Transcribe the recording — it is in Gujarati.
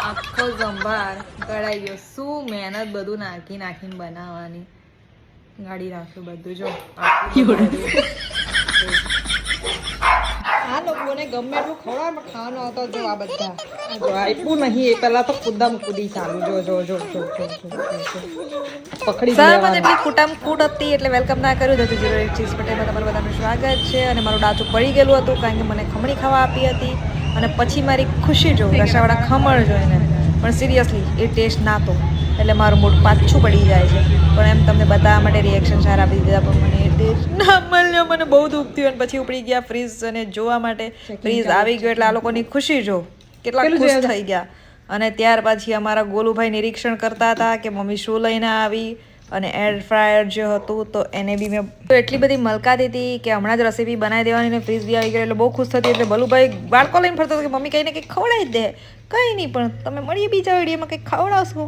આખો સંભાર કઢાઈ ગયો. શું મહેનત બધું નાખીને બનાવવાની. ગાડી નાખ્યું બધું જો. આ લોકોને ગમે એટલું ખવડાવે ખાવાનો હતો જો આ બધા જો આપ્યું નહીં. એ પહેલા તો કુદામ કુદી ચાલુ જો જો જો જો પકડી લેવાનું. એટલી કુટામ કૂટ હતી એટલે વેલકમ ના કર્યું હતું. 08 ચીઝ પટેલમાં તમારું બધાનું સ્વાગત છે. અને મારું ડાચું પડી ગયેલું હતું કારણ કે મને ખમણી ખાવા આપી હતી. અને પછી મારી ખુશી જો રસાવાળા ખમણ જોઈને, પણ સિરિયસલી એ ટેસ્ટ ના તો એટલે મારું મૂડ પાછું પડી જાય છે. પણ એમ તમને બતાવવા માટે રિએક્શન સારા આપી દીધા, પણ મને એ ટેસ્ટ ના મળ્યો. મને બહુ દુઃખ થયું. અને પછી ઉપડી ગયા ફ્રીઝ અને જોવા માટે. ફ્રીઝ આવી ગયો એટલે આ લોકોની ખુશી જો કેટલા ખુશ થઈ ગયા. અને ત્યાર પછી અમારા ગોલુભાઈ નિરીક્ષણ કરતા હતા કે મમ્મી શું લઈને આવી. અને એર ફ્રાયર જે હતું તો એને બી મેં એટલી બધી મલકાતી હતી કે હમણાં જ રેસીપી બનાવી દેવાની. ને ફ્રીઝ બી આવી ગયો એટલે બહુ ખુશ થતી. એટલે બલુભાઈ બાળકો લઈને ફરતો કે મમ્મી કંઈ ને કંઈક ખવડાવી દે. કંઈ નહીં, પણ તમે મળીએ બીજા વિડીયોમાં કંઈક ખવડાવશો.